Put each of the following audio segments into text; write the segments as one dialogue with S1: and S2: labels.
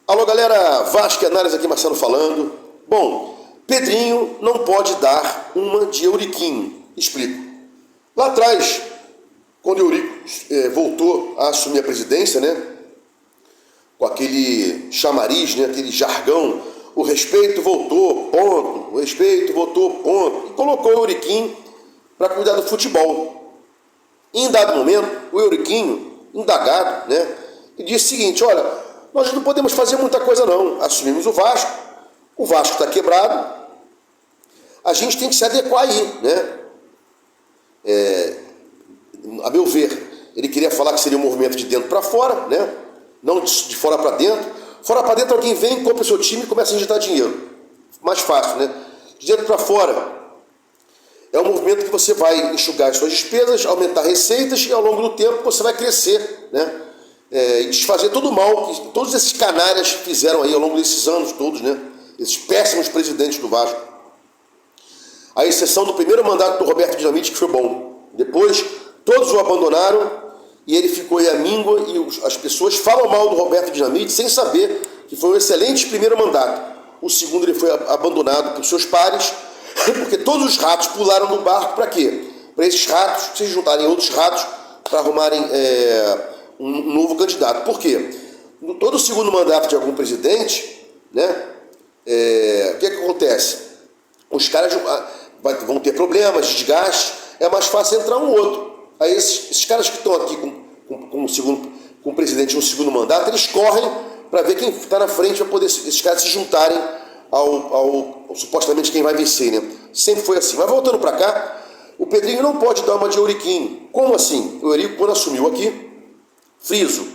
S1: Alô galera, Vasco Análise aqui, Marcelo falando. Bom, Pedrinho não pode dar uma de Euriquinho. Explico. Lá atrás, quando Eurico voltou a assumir a presidência, né, com aquele chamariz, né, aquele jargão, o respeito voltou, ponto, o respeito voltou, ponto, e colocou o Euriquinho para cuidar do futebol. E em dado momento, o Euriquinho, indagado, né, e disse o seguinte: olha, nós não podemos fazer muita coisa não, assumimos o Vasco está quebrado, a gente tem que se adequar aí, né? A meu ver, ele queria falar que seria um movimento de dentro para fora, né? Não de fora para dentro. Fora para dentro alguém vem, compra o seu time e começa a injetar dinheiro. Mais fácil, né? De dentro para fora é um movimento que você vai enxugar as suas despesas, aumentar receitas e ao longo do tempo você vai crescer, né? E desfazer todo o mal que todos esses canalhas fizeram aí ao longo desses anos todos, né? Esses péssimos presidentes do Vasco. A exceção do primeiro mandato do Roberto Dinamite, que foi bom. Depois, todos o abandonaram e ele ficou aí à míngua e as pessoas falam mal do Roberto Dinamite sem saber que foi um excelente primeiro mandato. O segundo ele foi abandonado por seus pares, porque todos os ratos pularam do barco para quê? Para esses ratos se juntarem a outros ratos para arrumarem um novo candidato. Por quê? No todo o segundo mandato de algum presidente, né, o que acontece? Os caras vão ter problemas, desgaste, é mais fácil entrar um outro. Aí esses caras que estão aqui com o presidente no segundo mandato, eles correm para ver quem está na frente, para poder esses caras se juntarem ao supostamente quem vai vencer, né? Sempre foi assim. Mas voltando para cá, o Pedrinho não pode dar uma de Euriquinho. Como assim? O Eurico, quando assumiu aqui, friso,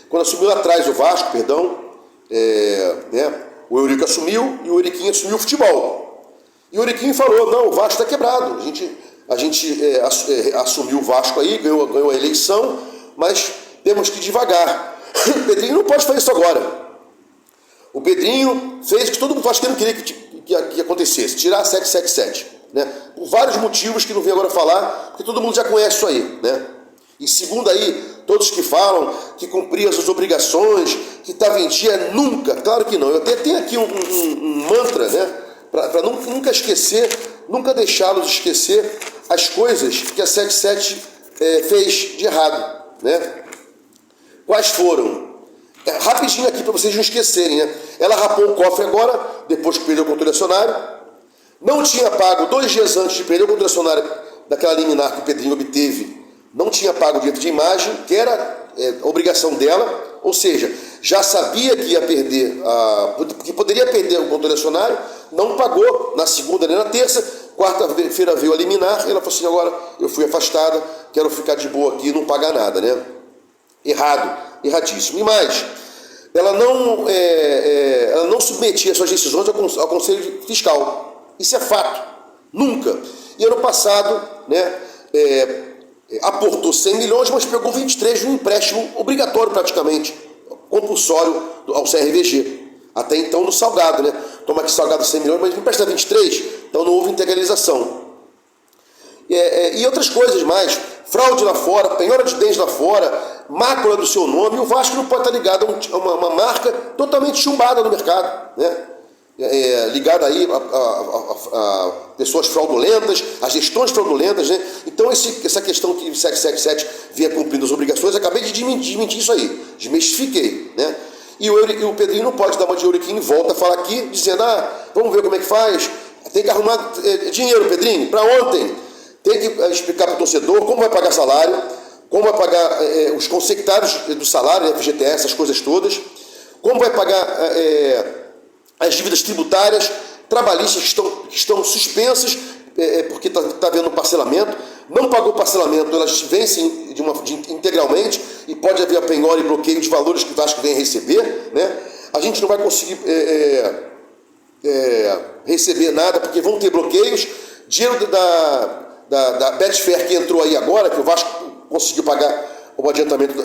S1: quando assumiu lá atrás o Vasco, né? O Eurico assumiu e o Euriquinho assumiu o futebol. E o Euriquinho falou: não, o Vasco está quebrado. A gente assumiu o Vasco aí, ganhou a eleição, mas temos que ir devagar. O Pedrinho não pode fazer isso agora. O Pedrinho fez o que todo vascaíno queria que acontecesse, tirar a 777. Né? Por vários motivos que não vem agora falar, porque todo mundo já conhece isso aí. Né? E segundo aí, todos que falam que cumpria as suas obrigações, que estava em dia, nunca, claro que não. Eu até tenho aqui um mantra, né? Para nunca esquecer, nunca deixá-los esquecer as coisas que a 77 fez de errado. Né? Quais foram? Rapidinho aqui para vocês não esquecerem. Né? Ela rapou o cofre agora, depois que perdeu contra o acionário. Não tinha pago 2 dias antes de perder o contra o acionário daquela liminar que o Pedrinho obteve. Não tinha pago o direito de imagem, que era obrigação dela, ou seja, já sabia que ia perder, que poderia perder o controle acionário, não pagou na segunda nem na terça, quarta-feira veio a liminar, e ela falou assim: agora eu fui afastada, quero ficar de boa aqui e não pagar nada, né? Erradíssimo. E mais, ela não submetia suas decisões ao Conselho Fiscal, isso é fato, nunca. E ano passado, né, aportou 100 milhões, mas pegou 23 de um empréstimo obrigatório praticamente, compulsório ao CRVG. Até então no Salgado, né? Toma aqui Salgado 100 milhões, mas me empresta 23, então não houve integralização. E outras coisas mais, fraude lá fora, penhora de bens lá fora, mácula do seu nome, e o Vasco não pode estar ligado a uma marca totalmente chumbada no mercado, né? Ligada aí a pessoas fraudulentas, a gestões fraudulentas, né? Então essa questão que o 777 vinha cumprindo as obrigações, acabei de desmentir isso aí, desmistifiquei, né? E o Pedrinho não pode dar uma de Euriquinho e volta a falar aqui, dizendo: vamos ver como é que faz, tem que arrumar dinheiro, Pedrinho, para ontem, tem que explicar para o torcedor como vai pagar salário, como vai pagar os consectários do salário, FGTS, essas coisas todas, como vai pagar as dívidas tributárias, trabalhistas que estão suspensas, porque está havendo um parcelamento. Não pagou parcelamento, elas vencem integralmente e pode haver a penhora e bloqueio de valores que o Vasco vem a receber. Né? A gente não vai conseguir receber nada, porque vão ter bloqueios. Dinheiro da Betfair que entrou aí agora, que o Vasco conseguiu pagar o adiantamento,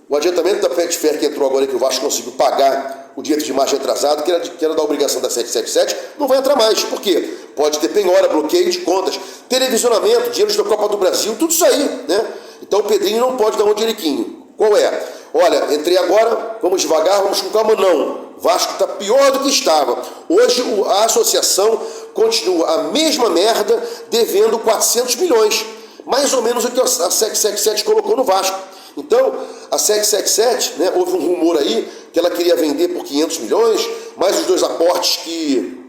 S1: o adiantamento da Betfair que entrou agora, que o Vasco conseguiu pagar o direito de imagem atrasado, que era da obrigação da 777, não vai entrar mais. Por quê? Pode ter penhora, bloqueio de contas, televisionamento, dinheiros da Copa do Brasil, tudo isso aí, né? Então o Pedrinho não pode dar um Euriquinho. Qual é? olha, entrei agora, vamos devagar, vamos com calma. Não, o Vasco está pior do que estava. Hoje a associação continua a mesma merda, devendo 400 milhões. Mais ou menos o que a SEC 77 colocou no Vasco. Então, a SEC 77, né, houve um rumor aí que ela queria vender por 500 milhões, mais os 2 aportes que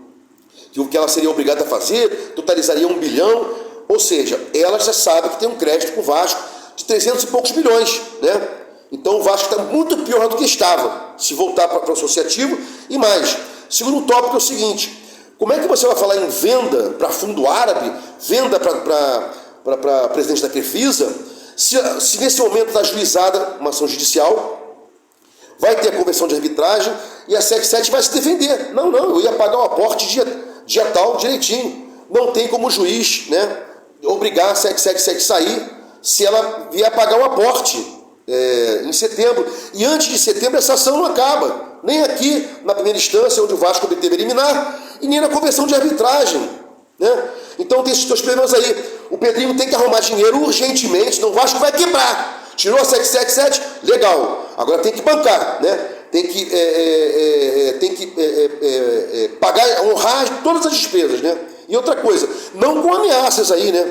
S1: ela seria obrigada a fazer, totalizaria 1 bilhão. Ou seja, ela já sabe que tem um crédito com o Vasco de 300 e poucos milhões, né? Então o Vasco está muito pior do que estava, se voltar para o associativo. E mais, segundo tópico é o seguinte: como é que você vai falar em venda para fundo árabe, venda para presidente da Crefisa, se nesse momento está ajuizada uma ação judicial, vai ter a conversão de arbitragem e a SEC 7 vai se defender? Não, eu ia pagar o aporte dia tal, direitinho. Não tem como o juiz, né, obrigar a SEC 7 a sair se ela vier pagar o aporte em setembro. E antes de setembro essa ação não acaba. Nem aqui na primeira instância, onde o Vasco obteve liminar, e nem na conversão de arbitragem, né? Então tem esses 2 problemas aí. O Pedrinho tem que arrumar dinheiro urgentemente, senão o Vasco vai quebrar. Tirou a 777, legal. Agora tem que bancar, né? Tem que pagar, honrar todas as despesas, né? E outra coisa, não com ameaças aí, né?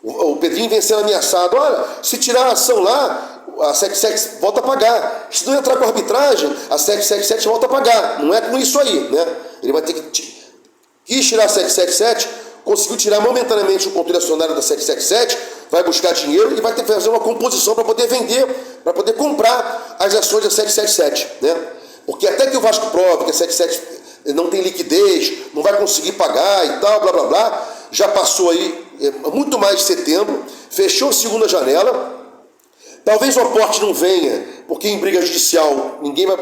S1: O Pedrinho vem sendo ameaçado: olha, se tirar a ação lá, a SEC 7 volta a pagar. Se não entrar com a arbitragem, a SEC 7 volta a pagar. Não é com isso aí, né? Ele vai ter que... Quis tirar a SEC 7, conseguiu tirar momentaneamente o controle acionário da SEC 7, vai buscar dinheiro e vai ter que fazer uma composição para poder vender, para poder comprar as ações da SEC 7, né? Porque até que o Vasco prove que a SEC 7 não tem liquidez, não vai conseguir pagar e tal, blá blá blá, já passou aí muito mais de setembro, fechou a segunda janela. Talvez o aporte não venha, porque em briga judicial ninguém vai,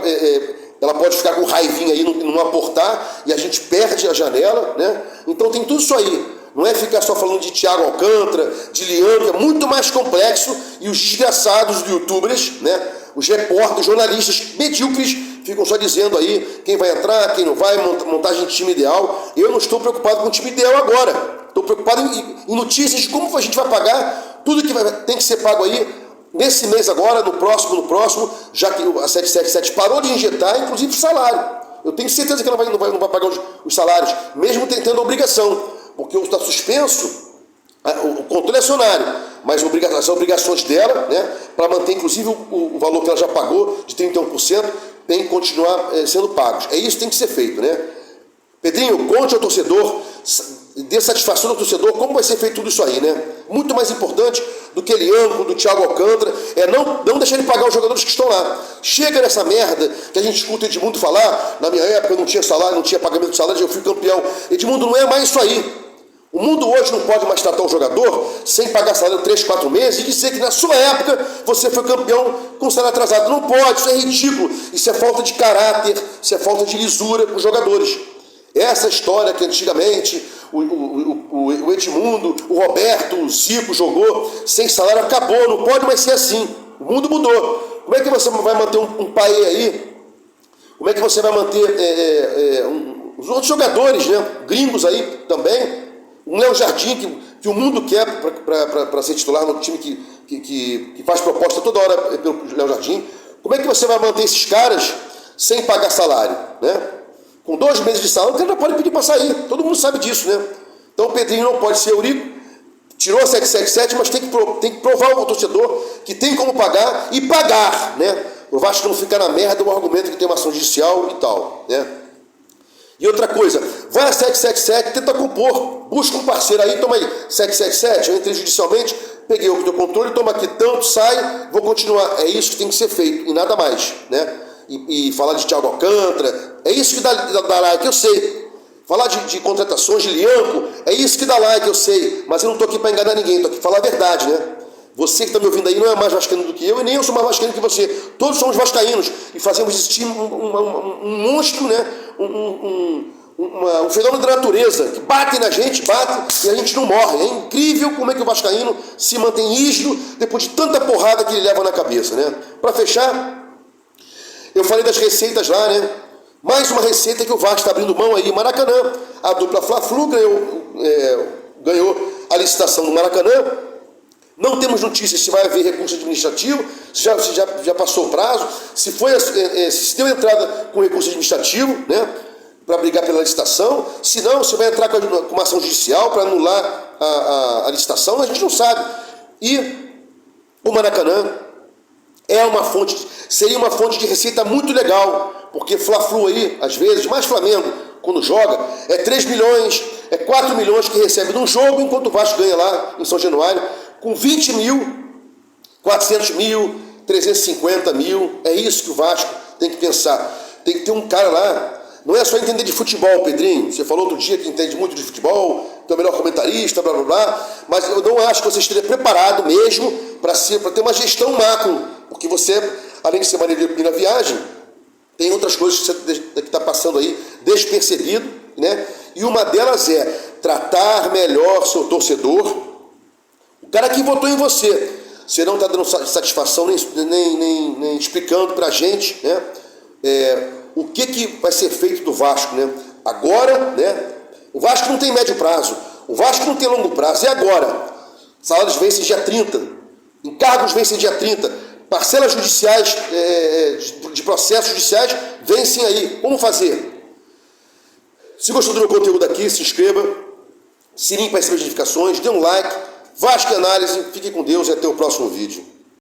S1: ela pode ficar com raivinha aí e não aportar, e a gente perde a janela, né? Então tem tudo isso aí. Não é ficar só falando de Thiago Alcântara, de Liano, que é muito mais complexo, e os desgraçados dos youtubers, né? Os repórteres, jornalistas medíocres, ficam só dizendo aí quem vai entrar, quem não vai, montagem de time ideal. Eu não estou preocupado com o time ideal agora. Estou preocupado em notícias de como a gente vai pagar tudo que tem que ser pago aí nesse mês agora, no próximo, já que a 777 parou de injetar, inclusive o salário. Eu tenho certeza que ela não vai pagar os salários, mesmo tendo a obrigação, porque está suspenso o controle acionário, mas as obrigações dela, né, para manter inclusive o valor que ela já pagou, de 31%, tem que continuar sendo pagos. É isso que tem que ser feito, né? Pedrinho, conte ao torcedor, dê satisfação ao torcedor, como vai ser feito tudo isso aí, né? Muito mais importante do que Lianco, do Thiago Alcântara, é não deixar ele pagar os jogadores que estão lá. Chega nessa merda que a gente escuta Edmundo falar: na minha época não tinha salário, não tinha pagamento de salário, eu fui campeão. Edmundo, não é mais isso aí. O mundo hoje não pode mais tratar o jogador sem pagar salário 3, 4 meses e dizer que na sua época você foi campeão com salário atrasado. Não pode, isso é ridículo. Isso é falta de caráter, isso é falta de lisura com os jogadores. Essa história que antigamente o Edmundo, o Roberto, o Zico jogou sem salário, acabou, não pode mais ser assim. O mundo mudou. Como é que você vai manter um pai aí? Como é que você vai manter os outros jogadores, né, gringos aí também? Um Léo Jardim que o mundo quer para ser titular no time que faz proposta toda hora pelo Léo Jardim. Como é que você vai manter esses caras sem pagar salário, né? Com 2 meses de salário, o cara já pode pedir para sair. Todo mundo sabe disso, né? Então o Pedrinho não pode ser Eurico. Tirou a 777, mas tem que provar ao torcedor que tem como pagar e pagar, né? O Vasco não ficar na merda o argumento que tem uma ação judicial e tal, né? E outra coisa, vai a 777, tenta compor, busca um parceiro aí, toma aí, 777, eu entrei judicialmente, peguei o teu controle, toma aqui tanto, sai, vou continuar. É isso que tem que ser feito, e nada mais, né? E falar de Thiago Alcântara, é isso que dá like, eu sei. Falar de contratações de Lianco, é isso que dá like, eu sei. Mas eu não estou aqui para enganar ninguém, estou aqui para falar a verdade, né? Você que está me ouvindo aí não é mais vascaíno do que eu, e nem eu sou mais vascaíno que você. Todos somos vascaínos, e fazemos desse time um monstro, né? Um fenômeno da natureza, que bate na gente, bate, e a gente não morre. É incrível como é que o vascaíno se mantém rígido depois de tanta porrada que ele leva na cabeça, né? Para fechar, eu falei das receitas lá, né? Mais uma receita que o Vasco está abrindo mão aí, Maracanã. A dupla Fla-Flu ganhou a licitação do Maracanã. Não temos notícias se vai haver recurso administrativo, se já passou o prazo, se deu entrada com recurso administrativo, né, para brigar pela licitação, se não, se vai entrar com uma ação judicial para anular a licitação, a gente não sabe. E o Maracanã seria uma fonte de receita muito legal, porque Fla-Flu aí, às vezes, mais Flamengo, quando joga, é 3 milhões, é 4 milhões que recebe num jogo, enquanto o Vasco ganha lá em São Januário, com 20 mil, 400 mil, 350 mil, é isso que o Vasco tem que pensar. Tem que ter um cara lá, não é só entender de futebol, Pedrinho, você falou outro dia que entende muito de futebol, que é o melhor comentarista, blá blá blá, mas eu não acho que você esteja preparado mesmo para ter uma gestão macro, porque você, além de ser maneiro na viagem, tem outras coisas que você está passando aí despercebido, né? E uma delas é tratar melhor seu torcedor, o cara que votou em você. Você não está dando satisfação nem explicando para a gente, né? O que vai ser feito do Vasco, né? Agora, né? O Vasco não tem médio prazo, o Vasco não tem longo prazo, e agora? Salários vencem dia 30, encargos vencem dia 30, parcelas judiciais, de processos judiciais, vencem aí. Como fazer? Se gostou do meu conteúdo aqui, se inscreva, sininho para receber as notificações, dê um like, Vasco Análise, fique com Deus e até o próximo vídeo.